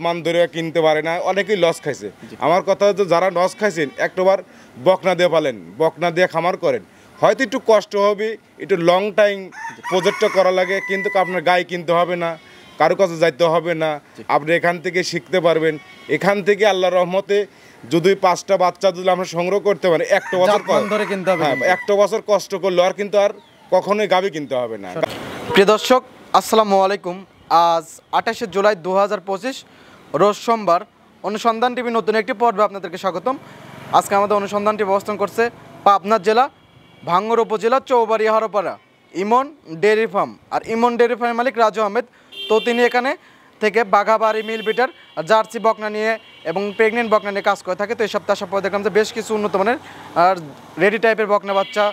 মান ধরে কিনতে পারে না, অনেকেই লস খাইছে। আমার কথা হচ্ছে যারা লস খাইছেন একটাবার বকনা দিয়ে পালেন, বকনা দিয়ে খামার করেন, হয়তো একটু কষ্ট হবে, একটু লং টাইম প্রজেক্টটা করা লাগে, কিন্তু আপনার গায়ে কিনতে হবে না, কারো কাছে যাইতে হবে না, আপনি এখান থেকে শিখতে পারবেন। এখান থেকে আল্লাহর রহমতে যদি 5টা বাচ্চা যদি আমরা সংগ্রহ করতে পারি, একটা বছর কষ্ট করলে আর কিন্তু আর কখনোই গাভী কিনতে হবে না। প্রিয় দর্শক, আসসালামু আলাইকুম। আজ 28শে জুলাই 2025 রোজ সোমবার। অনুসন্ধান টিভি নতুন একটি পর্বে আপনাদেরকে স্বাগতম। আজকে আমাদের অনুসন্ধানটি অবস্থান করছে পাবনা জেলা ভাঙ্গুড়া উপজেলা চৌবাড়িয়া হারোপাড়া ইমন ডেয়ারি ফার্ম। আর ইমন ডেয়ারি ফার্মের মালিক রাজু আহমেদ। তো তিনি এখানে থেকে বাঘাবাড়ি মিল বিটার জার্সি বকনা নিয়ে এবং প্রেগনেন্ট বকনা নিয়ে কাজ করে থাকে। তো এই সপ্তাহে আসার পর দেখলাম যে বেশ কিছু উন্নত মানের আর রেডি টাইপের বকনা বাচ্চা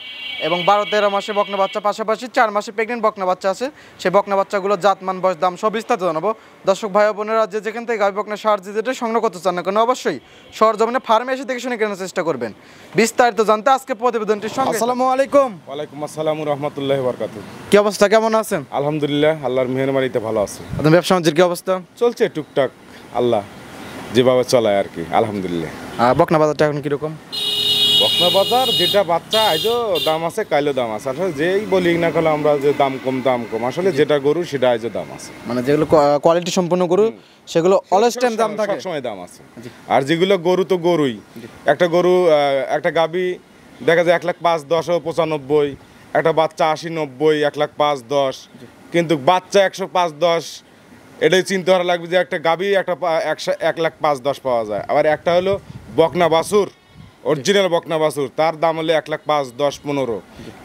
এবং 12-13 মাসে বকনা বাচ্চা, পাশাপাশি 4 মাসে প্রেগনেন্ট বকনা বাচ্চা আছে। সেই বকনা বাচ্চাগুলো জাতমান, বয়স, দাম সব বিস্তারিত জানাবো। দর্শক ভাই বোনেরা যেখান থেকে গাভী বকনা সার যেটা সংগ্রহ করতে চান না কেন, অবশ্যই সরজমিনে ফার্মে এসে দেখে শুনে কেনার চেষ্টা করবেন। বিস্তারিত জানতে আজকে প্রতিবেদনটির সঙ্গে। আসসালামু আলাইকুম। ওয়ালাইকুম আসসালাম রাহমাতুল্লাহি ওয়া বারাকাতুহু। কি অবস্থা, কেমন আছেন? আলহামদুলিল্লাহ, আল্লাহর মেহেরবানিতে ভালো আছি। আপনার ব্যবসা বাণিজ্যের কি অবস্থা? চলছে টুকটাক, আল্লাহ যেভাবে চলায় আর কি, আলহামদুলিল্লাহ। বকনা বাজারটা এখন কিরকম? বকনা বাজার যেটা বাচ্চা আজও দাম আছে, কাইলেও দাম আছে। আসলে যেই বলি না কেন আমরা যে দাম কম, আসলে যেটা গরু সেটা আজও দাম আছে। মানে যেগুলো কোয়ালিটি সম্পন্ন গরু সেগুলো অলওয়েজ টাইম দাম থাকে, সবসময় দাম আছে। আর যেগুলো গরু তো গরুই, একটা গরু একটা গাভী দেখা যায় 1,05,10,95, একটা বাচ্চা 80-90, 1,05,10, কিন্তু বাচ্চা 105-10, এটাই চিন্তা করা লাগবে যে একটা গাভী একটা 1,05,10 পাওয়া যায়। আবার একটা হলো বকনা বাছুর, অরিজিনাল বকনা বাছুর, তার দাম হলে 1,05,10,15।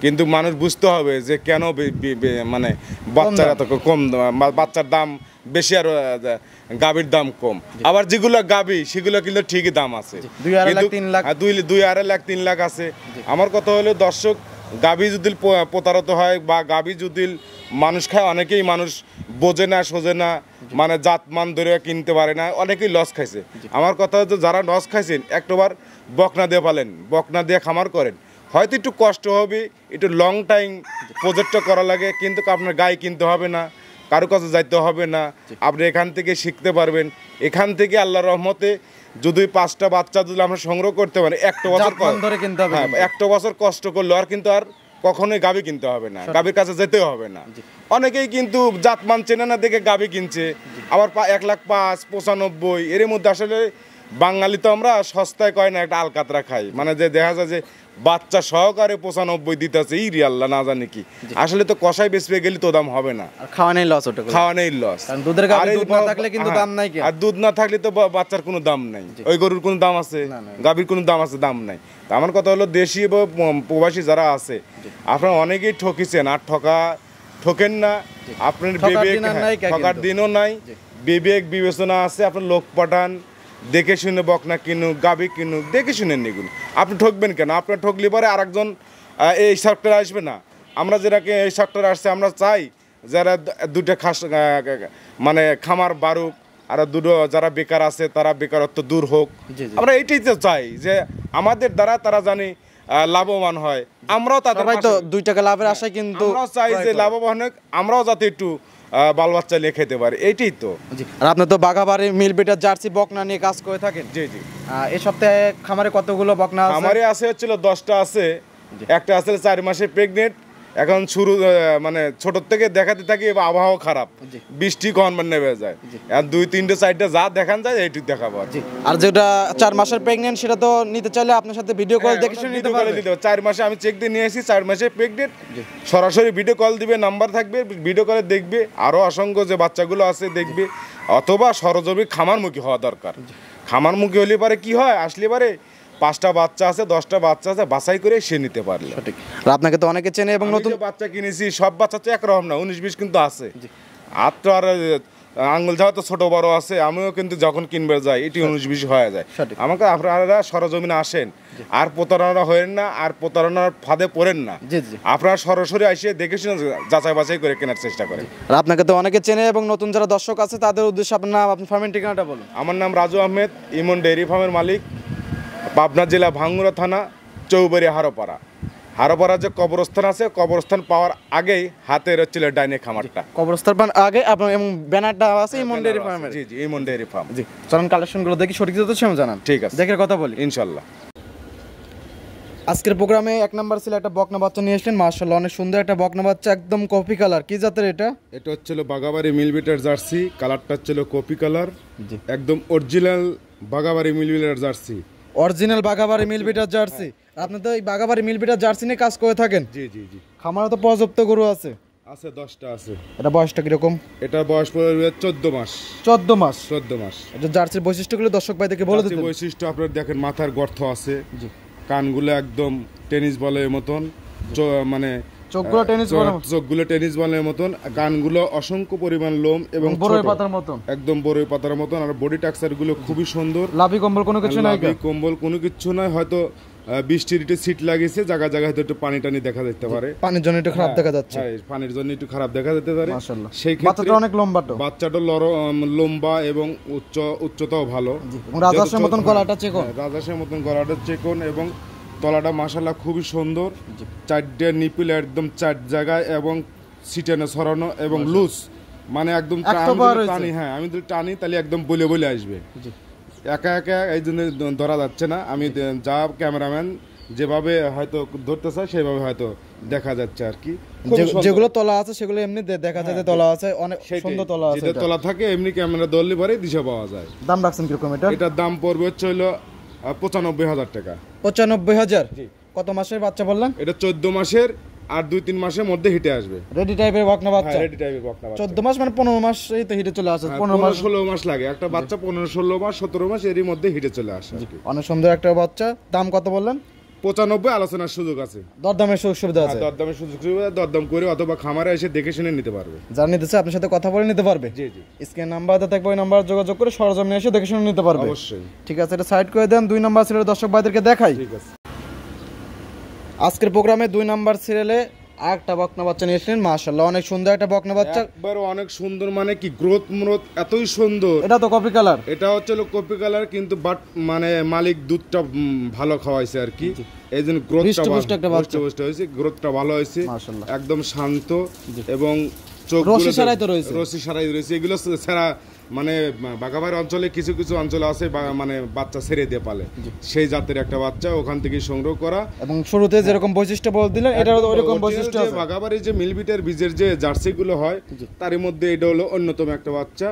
কিন্তু মানুষ বুঝতে হবে যে কেন মানে বাচ্চার এত কম, বাচ্চার দাম বেশি আর গাভীর দাম কম। আবার যেগুলো গাভী সেগুলো কিন্তু ঠিকই দাম আছে, 2-2.5 লাখ 3 লাখ আছে। আমার কথা হলো দর্শক, গাভী যদি প্রতারিত হয় বা গাভী যদি মানুষ খায়, অনেকেই মানুষ বোঝে না সোজে না, মানে জাতমান ধরে কিনতে পারে না, অনেকেই লস খাইছে। আমার কথা হচ্ছে যারা লস খাইছেন একটাবার বকনা দিয়ে পালেন, বকনা দিয়ে খামার করেন, হয়তো একটু কষ্ট হবে, একটু লং টাইম প্রজেক্টটা করা লাগে, কিন্তু আপনার গায়ে কিনতে হবে না, কারো কাছে যাইতে হবে না, আপনি এখান থেকে শিখতে পারবেন। এখান থেকে আল্লাহর রহমতে যদি 5টা বাচ্চা যদি আমরা সংগ্রহ করতে পারি, একটা বছর কষ্ট করলে আর কিন্তু আর কখনোই গাভী কিনতে হবে না, গাভীর কাছে যেতে হবে না। অনেকেই কিন্তু জাতমান চেনে না দেখে গাভী কিনছে, আবার 1,05,95 এর মধ্যে। আসলে বাঙালি তো আমরা সস্তায় কয় না, একটা আলকাতরা খাই, মানে যে দেখা যায় যে বাচ্চা সহকারে 95 দিতেছে, ই আল্লাহ না জানি কি। আসলে তো কষাই বেচবে গেলে তো দাম হবে না, খাওয়া নেই লস, দুধ না থাকলে তো বাচ্চার কোনো দাম নাই, ওই গরুর কোনো দাম আছে, গাভীর কোনো দাম আছে, দাম নাই। তা আমার কথা হলো দেশি এবং প্রবাসী যারা আছে, আপনারা অনেকেই ঠকিছেন, আর ঠকেন না। আপনার ঠকার দিনও নাই, বিবেক বিবেচনা আছে। আপনার লোক পাঠান, দেখে শুনে বকনা কিনুক, গাভী কিনুক, দেখে শুনে নিগুন। আপনি ঠকবেন কেন? আপনার ঠকলে পরে আরেকজন এই সেক্টরে আসবে না। আমরা যেটাকে এই সেক্টরে আসছে, আমরা চাই যারা দুটো মানে খামার বাড়ুক, আর দুটো যারা বেকার আছে তারা বেকারত্ব দূর হোক। আমরা এইটাই তো চাই যে আমাদের দ্বারা তারা জানি লাভবান হয়। আমরাও তাদের 2 টাকা লাভের আশায় কিন্তু আমরাও চাই যে লাভবান হোক, আমরাও যাতে একটু বাল বাচ্চা নিয়ে খেতে পারে, এইটাই তো। আর আপনি তো বাঘাবাড়ি মিল বিটার জার্সি বকনা নিয়ে কাজ করে থাকেন। জি। এই সপ্তাহে খামারে কতগুলো বকনা আছে? খামারে আছে হচ্ছিল 10টা আছে, একটা আছে 4 মাসে প্রেগনেন্ট। এখন শুরু মানে ছোট থেকে দেখাতে থাকি, আবহাওয়া খারাপ, বৃষ্টি কখন নেমে যায়, আর 2-3টে 4টে যা দেখান যায় এইটুকু দেখাবো। আর যেটা 4 মাসের প্রেগনেন্ট সেটা তো নিতে চাইলে আপনার সাথে ভিডিও কল দেখে শুনে নিতে পারবে। 4 মাসে আমি চেক দিয়ে নিয়ে এসেছি, 4 মাসে প্রেগনেন্ট, সরাসরি ভিডিও কল দিবে, নাম্বার থাকবে, ভিডিও কলে দেখবে, আরও অসংখ্য যে বাচ্চাগুলো আছে দেখবে। অথবা সরজমিন খামারমুখী হওয়া দরকার। খামারমুখী হলে পারে কি হয়, আসলে পারে 5টা বাচ্চা আছে, 10টা বাচ্চা আছে, বাছাই করে সে নিতে পারলে। আর আপনাকে তো অনেকে চেনে এবং নতুন বাচ্চা কিনেছি, সব বাচ্চা তো একরকম না, 19-20 কিন্তু আছে। আর তো আর আঙ্গুল যাওয়া তো ছোট বড় আছে, আমিও কিন্তু যখন কিনবে যাই এটি 19-20 হয়ে যায়। আমাকে আপনারা সরজমিনে আসেন, আর প্রতারণা হয়েন না, আর প্রতারণার ফাঁদে পড়েন না। আপনারা সরাসরি এসে দেখে শুনে যাচাই বাছাই করে কেনার চেষ্টা করেন। আর আপনাকে তো অনেকে চেনে এবং নতুন যারা দর্শক আছে তাদের উদ্দেশ্যে আপনার নাম, আপনার ফার্মের ঠিকানাটা বলুন। আমার নাম রাজু আহমেদ, ইমন ডেয়ারি ফার্মের মালিক, পাবনা জেলা ভাঙ্গুড়া থানা চৌবাড়িয়া হারোপাড়া। হারোপাড়া যে কবরস্থান আছে, কবরস্থান পাওয়ার আগেই হাতের হচ্ছিল ডাইনে খামারটা। কবরস্থান আগে আপনার এবং ব্যানারটা আছে ইমন ডেয়ারি ফার্মের। জি জি, ইমন ডেয়ারি ফার্ম। জি, চলুন কালেকশনগুলো দেখি, সঠিক তথ্য সেম জানান। ঠিক আছে, দেখে কথা বলি ইনশাল্লাহ। আজকের প্রোগ্রামে 1 নাম্বার ছিল একটা বকনা বাচ্চা নিয়ে আসলেন, মাশাআল্লাহ অনেক সুন্দর একটা বকনা বাচ্চা, একদম কফি কালার। কি জাতের এটা? এটা হচ্ছিল বাগাবাড়ি মিলবিটার জার্সি, কালারটা হচ্ছিল কপি কালার, জি, একদম অরিজিনাল বাগাবাড়ি মিলবিটার জার্সি। অরিজিনাল বাগাবাড়ি মিলবিটার জার্সি। আপনি তো এই বাগাবাড়ি মিলবিটার জার্সি নিয়ে কাজ করে থাকেন? জি জি জি। খামারে তো পর্যাপ্ত গরু আছে। আছে, 10টা আছে। এটা বয়সটা কিরকম? এটা বয়স পড়বে 14 মাস। 14 মাস। 14 মাস। এটা জার্সির বৈশিষ্ট্যগুলো দর্শক ভাইদেরকে বলে দিতে। বৈশিষ্ট্য আপনার দেখেন, মাথার গর্ত আছে, জি, কানগুলো একদম টেনিস বলের মতন, মানে চোখগুলো টেনিস বলের মতো, চোখগুলো টেনিস বলের মতন, কানগুলো অসংখ্য পরিমাণ লোম এবং বড়ই পাতার মতন, একদম বড়ই পাতার মতন। আর বডি টাক্সার গুলো খুবই সুন্দর। লাভি কম্বল কোনো কিছু নাই? লাভি কম্বল কোনো কিছু নাই, হয়তো বৃষ্টির একটু সিট লাগিয়েছে, জায়গা জায়গায় হয়তো একটু পানি টানি দেখা যেতে পারে, পানির জন্য একটু খারাপ দেখা যাচ্ছে। হ্যাঁ, পানির জন্য একটু খারাপ দেখা যেতে পারে। মাশাআল্লাহ, সেই ক্ষেত্রে বাচ্চাটা অনেক লম্বা, তো বাচ্চাটা লম্বা এবং উচ্চতাও ভালো। রাজহাঁসের মতন গলাটা চিকন। রাজহাঁসের মতন গলাটা চিকন এবং তলাটা মাশাআল্লাহ খুবই সুন্দর। 4টে নিপিল একদম 4 জায়গায় এবং সিটেনে ছড়ানো এবং লুজ, মানে একদম টানি। হ্যাঁ, আমি যদি টানি তাহলে একদম বলে বলে আসবে। একা একা এই জন্য ধরা যাচ্ছে না। আমি যা ক্যামেরাম্যান যেভাবে হয়তো ধরতে চায় সেভাবে হয়তো দেখা যাচ্ছে আর কি। যেগুলো তলা আছে সেগুলো এমনি দেখা যায় যে তলা আছে, অনেক সুন্দর তলা আছে। যেটা তলা থাকে এমনি ক্যামেরা ধরলে পরে দিশা পাওয়া যায়। দাম রাখছেন কিরকম এটা? এটার দাম পড়বে হচ্ছে হলো 95,000 টাকা। 95,000। কত মাসের বাচ্চা বললেন? এটা 14 মাসের, আর 2-3 মাসের মধ্যে হিটে আসবে। রেডি টাইপের বকনা বাচ্চা। রেডি টাইপের বকনা বাচ্চা। 14 মাস মানে 15 মাস এই তো হিটে চলে আসে। 15 মাস 16 মাস লাগে একটা বাচ্চা, 15-16 মাস 17 মাস এরই মধ্যে হিটে চলে আসে। অনেক সুন্দর একটা বাচ্চা। দাম কত বললেন? 95, আলোচনার সুযোগ আছে, দরদামের সুযোগ সুবিধা আছে। দরদামের সুযোগ সুবিধা, দরদাম করে অথবা খামারে এসে দেখে শুনে নিতে পারবে। যারা নিতে চায় আপনার সাথে কথা বলে নিতে পারবে। জি জি, স্ক্রিন নাম্বারটা থাকবে, ওই নাম্বার যোগাযোগ করে সরজমিনে এসে দেখে শুনে নিতে পারবে। অবশ্যই। ঠিক আছে, এটা সাইড করে দেন। 2 নাম্বার সিরিয়ালের দর্শক ভাইদেরকে দেখাই। ঠিক আছে। আজকের প্রোগ্রামে 2 নাম্বার সিরিয়ালে আরেকটা বকনা বাচ্চা নিয়ে এসেছেন, মাশাআল্লাহ অনেক সুন্দর একটা বকনা বাচ্চা। একবার অনেক সুন্দর, মানে কি গ্রোথ মুরত এতই সুন্দর। এটা তো কপি কালার। এটা হচ্ছে কপি কালার, কিন্তু বাট মানে মালিক দুধটা ভালো খাওয়াইছে আর কি, এই জন্য গ্রোথটা হয়েছে, গ্রোথটা ভালো হয়েছে। মাশাআল্লাহ, একদম শান্ত এবং চোখ রশি সারাই তো রয়েছে, রশি সারাই রয়েছে। এগুলো ছাড়া মানে বাগাবাড়ি অঞ্চলে কিছু কিছু অঞ্চল আছে মানে বাচ্চা ছেড়ে দিয়ে পালে, সেই জাতের একটা বাচ্চা ওখান থেকে সংগ্রহ করা। এবং শুরুতে যেরকম বৈশিষ্ট্য বল দিলেন, এটা ওরকম বৈশিষ্ট্য আছে। বাগাবাড়ি যে মিলবিটার বীজের যে জার্সি গুলো হয়, তার মধ্যে এটা হলো অন্যতম একটা বাচ্চা।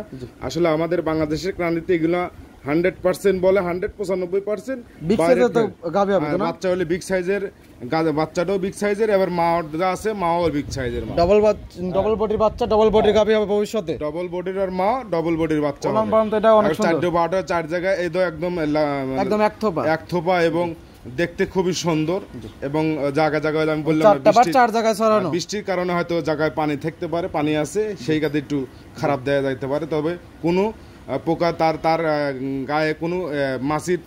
আসলে আমাদের বাংলাদেশের ক্রান্তিতে এগুলা 100% বলে 195%। বাচ্চা হলে বিগ সাইজের, বাচ্চাটাও বিগ সাইজের, এবার মা যা আছে মাও বিগ সাইজের। ডবল বডির বাচ্চা, ডবল বডির গাভী হবে ভবিষ্যতে। ডবল বডির আর মা ডবল বডির বাচ্চা হবে। এটা অনেক সুন্দর। 4 4 জায়গায় এই তো একদম এক থোপা এবং দেখতে খুবই সুন্দর। এবং জায়গা জায়গায় আমি বললাম 4 জায়গায় ছড়ানো, বৃষ্টির কারণে হয়তো জায়গায় পানি থাকতে পারে, পানি আছে সেই কাজে একটু খারাপ দেয়া যাইতে পারে। তবে কোনো পোকা তার গায়ে কোনো মাছির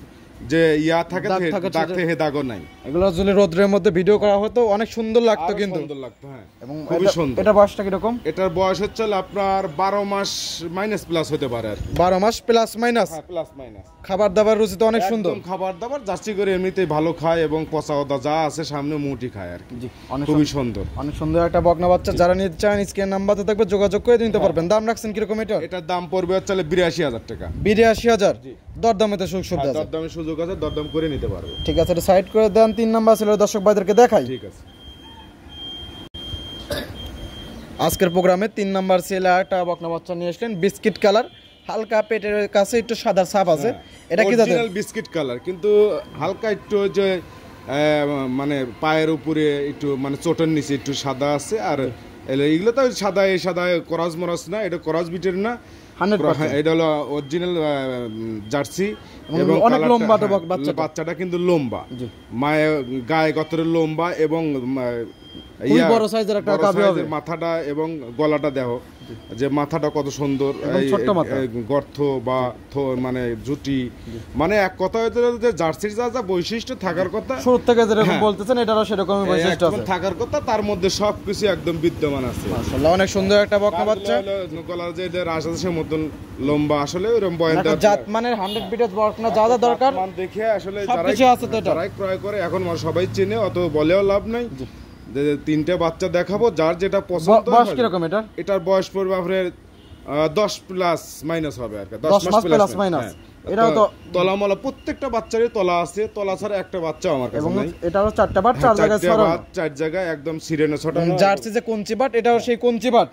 যে ইয়া থাকে দাগ থেকে দাগও নাই। এগুলো যদি রোদ্রের মধ্যে ভিডিও করা হতো অনেক সুন্দর লাগতো, কিন্তু সুন্দর লাগতো। হ্যাঁ, এবং খুবই সুন্দর। এটা বয়সটা কি রকম? এটার বয়স হচ্ছে আপনার 12 মাস মাইনাস প্লাস হতে পারে আর 12 মাস প্লাস মাইনাস। হ্যাঁ, প্লাস মাইনাস। খাবার দাবার রুচি তো অনেক সুন্দর। খাবার দাবার জার্সি করে এমনিতেই ভালো খায় এবং পচা ওদা যা আছে সামনে মুটি খায় আর কি। অনেক খুবই সুন্দর, অনেক সুন্দর একটা বকনা বাচ্চা। যারা নিতে চান স্ক্রিন নাম্বারে থাকবে, যোগাযোগ করে নিতে পারবেন। দাম রাখছেন কি রকম এটা? এটার দাম পড়বে হচ্ছে 82,000 টাকা। 82,000। দরদামে তো সুযোগ আছে। দরদামের সুযোগ আছে, দরদাম করে নিতে পারবে। ঠিক আছে, এটা সাইড করে দেন। 3 নাম্বার ছিল দর্শক ভাইদেরকে দেখাই। ঠিক আছে। আজকের প্রোগ্রামে 3 নাম্বার ছিল একটা বকনা বাচ্চা নিয়ে আসলেন, বিস্কিট কালার, হালকা পেটের কাছে একটু সাদা ছাপ আছে। এটা কি জাতের? অরিজিনাল বিস্কিট কালার, কিন্তু হালকা একটু যে মানে পায়ের উপরে একটু মানে চোটের নিচে একটু সাদা আছে। আর এগুলো তো সাদা ক্রস মরস না, এটা ক্রস বিটের না, 100%। এটা হলো অরিজিনাল জার্সি এবং অনেক লম্বা তো বাচ্চাটা কিন্তু লম্বা, মায়ের গায়ে গতরে লম্বা এবং বড় সাইজের একটা গাভী হবে। মাথাটা এবং গলাটা দেখো যে মাথাটা কত সুন্দর, একদম ছোট্ট মাথা। গর্ত বা মানে জুটি, মানে এক কথা হইতে যে জার্সির যা যা বৈশিষ্ট্য থাকার কথা শুরু থেকে যেরকম হ্যাঁ। বলতেছেন এটারও সেরকমই বৈশিষ্ট্য একদম আছে। থাকার কথা, তার মধ্যে সবকিছু একদম বিদ্যমান আছে। মাশাআল্লাহ অনেক সুন্দর একটা বকনা বাচ্চা। গলার যে রাজহাঁসের মতন লম্বা, আসলে ওরকম বয়ানটা জাত মানের 100 বিটের বকনা যা যা দরকার মান দেখে আসলে সবকিছু আছে তো এটা। যারাই ক্রয় করে এখন সবাই চেনে, অত বলেও লাভ নাই। যে তিনটে বাচ্চা দেখাবো, যার যেটা পছন্দ। বয়স কিরকম এটার? এটার বয়স পড়বে আপনার 10 প্লাস মাইনাস হবে আর কি, 10 মাস প্লাস মাইনাস। এটাও তো তলা মলা প্রত্যেকটা বাচ্চারই তলা আছে, তলা ছাড়া একটা বাচ্চা আমার কাছে এবং নাই। এটারও 4টা বাট 4 জায়গায় ছড়ানো। চার জায়গায় একদম সিরেনে ছটানো। জার্সি যে কুঞ্চি বাট এটাও সেই কুঞ্চি বাট।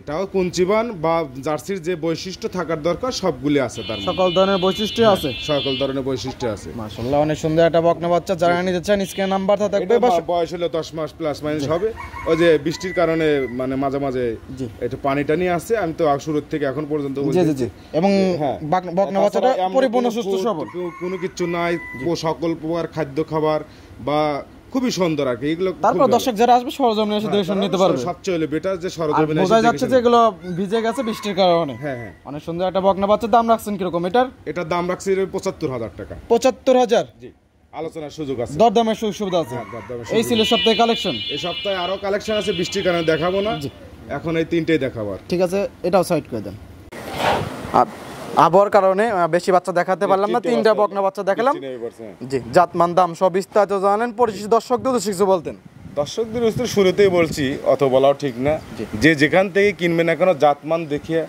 এটাও কুঞ্চিবান বা জার্সির যে বৈশিষ্ট্য থাকার দরকার সবগুলি আছে তার মধ্যে। সকল ধরনের বৈশিষ্ট্য আছে। সকল ধরনের বৈশিষ্ট্য আছে। মাশাআল্লাহ অনেক সুন্দর একটা বকনা বাচ্চা। যারা নিতে চান স্ক্রিনে নাম্বার থাকবে। এটা বয়স হলো 10 মাস প্লাস মাইনাস হবে। ওই যে বৃষ্টির কারণে মানে মাঝে মাঝে জি। একটু পানি টানি আসছে, আমি তো শুরু থেকে এখন পর্যন্ত জি জি জি। এবং হ্যাঁ। বকনা বাচ্চাটা তাছাড়া এমন পরিপূর্ণ কোনো সুস্থ food, সবল। কোনো কিছু নাই, সকল প্রকার খাদ্য খাবার বা খুবই সুন্দর আর কি। এগুলো তারপর দর্শক যারা আসবে সরজমিনে এসে দেখে শুনে নিতে পারবে। সবচেয়ে হলো বেটার যে আর সরজমিনে বোঝা যাচ্ছে যে এগুলো ভিজে গেছে বৃষ্টির কারণে। হ্যাঁ হ্যাঁ। অনেক সুন্দর একটা বকনা বাচ্চার দাম রাখছেন কিরকম এটার? এটার দাম রাখছি 75,000 টাকা। 75,000। জি, আলোচনার সুযোগ আছে। দরদামের সুযোগ সুবিধা আছে। হ্যাঁ, দরদামের এই সুযোগ ছিল সপ্তাহে কালেকশন। এই সপ্তাহে আরো কালেকশন আছে, বৃষ্টির কারণে দেখাবো না, এখন এই তিনটেই দেখাবো আর। ঠিক আছে, এটাও সাইড করে দেন। আবহাওয়ার কারণে বেশি বাচ্চা দেখাতে পারলাম না, তিনটা বকনা বাচ্চা দেখালাম। জি, জাতমান দাম সব বিস্তারিত জানেন। পরিচিত দর্শকদের উদ্দেশ্যে কিছু বলতেন। দর্শকদের উদ্দেশ্যে শুরুতেই বলছি, অত বলাও ঠিক না, যে যেখান থেকে কিনবে না কেন জাতমান দেখিয়ে,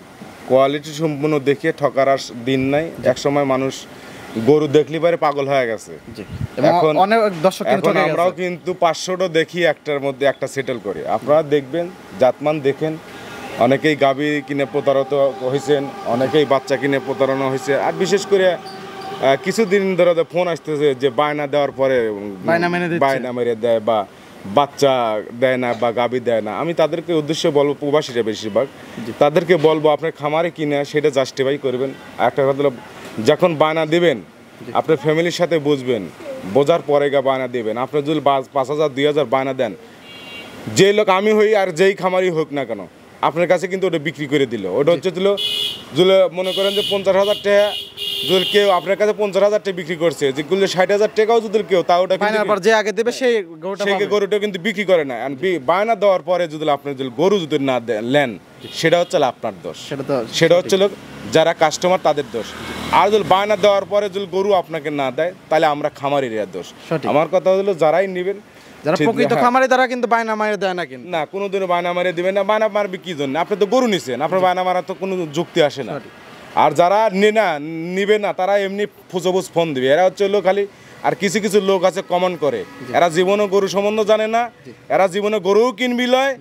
কোয়ালিটি সম্পূর্ণ দেখিয়ে ঠকার আর দিন নাই। এক সময় মানুষ গরু দেখলি পারে পাগল হয়ে গেছে। এখন অনেক দর্শক কিন্তু এখন আমরাও কিন্তু 500টা দেখি একটার মধ্যে একটা সেটেল করি। আপনারা দেখবেন, জাতমান দেখেন। অনেকেই গাভী কিনে প্রতারিত হয়েছেন, অনেকেই বাচ্চা কিনে প্রতারণা হয়েছে। আর বিশেষ করে কিছুদিন ধরে ফোন আসতেছে যে বায়না দেওয়ার পরে বায়না মেরে দেয় বা বাচ্চা দেয় না বা গাভী দেয় না। আমি তাদেরকে উদ্দেশ্যে বলবো, প্রবাসীরা বেশিরভাগ, তাদেরকে বলবো আপনার খামারে কিনে সেটা জাস্টিফাই করবেন। একটা কথা হলো, যখন বায়না দিবেন আপনার ফ্যামিলির সাথে বুঝবেন, বোঝার পরে বায়না দিবেন। আপনি যদি 5,000 2,000 বায়না দেন, যে লোক আমি হই আর যেই খামারই হোক না কেন, আপনার কাছে কিন্তু ওটা বিক্রি করে দিল। ওটা হচ্ছে যদি মনে করেন যে 50,000 টাকা, যদি কেউ আপনার কাছে 50,000 টাকা বিক্রি করছে, যেগুলো 60,000 টাকাও যদি কেউ, তা ওটা যে আগে দেবে সেই গরুটা কিন্তু বিক্রি করে না। বায়না দেওয়ার পরে যদি আপনার যদি গরু যদি না নেন, সেটা হচ্ছে আপনার দোষ। সেটা হচ্ছে যারা কাস্টমার তাদের দোষ। আর যদি বায়না দেওয়ার পরে যদি গরু আপনাকে না দেয়, তাহলে আমরা খামারির দোষ। আমার কথা হলো, যারাই নেবেন, যারা প্রকৃত খামারি তারা কিন্তু বায়না মারে দেয় না, কিন্তু না, কোনোদিনও বায়না মারে দিবেন না। বায়না মারবে কি জন্য? আপনি তো গরু নিছেন, আপনার বায়না মারার তো কোনো যুক্তি আসে না। আর যারা নিবে না, তারা এমনি ফুসোফুস ফোন দিবে। এরা হচ্ছে খালি, আর কিছু কিছু লোক আছে কমেন্ট করে, এরা জীবনে গরু সম্বন্ধ জানে না, এরা জীবনে গরুও কিনবি লয়,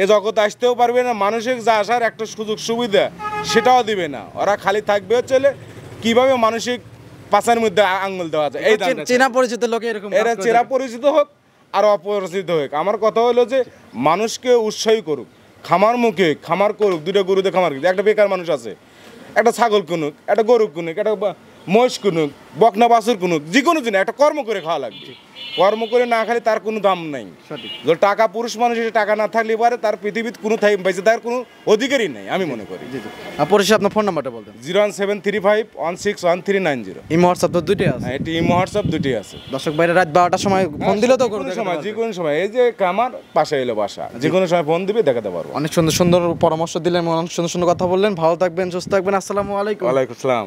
এ জগতে আসতেও পারবে না, মানুষের যা আসার একটা সুযোগ সুবিধা সেটাও দিবে না। ওরা খালি থাকবে হচ্ছে কিভাবে মানসিক পাশার মধ্যে আঙ্গুল দেওয়া যায়। এই চেনা পরিচিত লোক এরকম, এরা চেনা পরিচিত হোক আর অপরিচিত হোক, আমার কথা হলো যে মানুষকে উৎসাহী করুক, খামার মুখে খামার করুক, দুটো গরুতে খামার করুক। একটা বেকার মানুষ আছে, একটা ছাগল কিনুক, একটা গরু কিনুক, একটা মহিষ কিনুক, বকনা বাছুর কিনুক, যে কোনো জিনিস একটা কর্ম করে খাওয়া লাগবে। কর্ম করে না খালি তার কোনো দাম নাই। যদি টাকা, পুরুষ মানুষের টাকা না থাকলে পারে তার পৃথিবীতে কোনো বেঁচে থাকার কোনো অধিকারই নেই, আমি মনে করি। পরিশেষে আপনার ফোন নাম্বারটা বলতেন। 01735161390। এই হোয়াটসঅ্যাপ তো দুটোই আছে। এটি হোয়াটসঅ্যাপ দুটোই আছে। দর্শক ভাইরা রাত 12টার সময় ফোন দিলে তো করবে সময়, যে কোনো সময়, এই যে আমার পাশে এলো বাসা, যে কোনো সময় ফোন দিবে, দেখাতে পারবো। অনেক সুন্দর সুন্দর পরামর্শ দিলেন, অনেক সুন্দর সুন্দর কথা বললেন। ভালো থাকবেন, সুস্থ থাকবেন। আসসালামু আলাইকুম। ওয়ালাইকুম আসসালাম।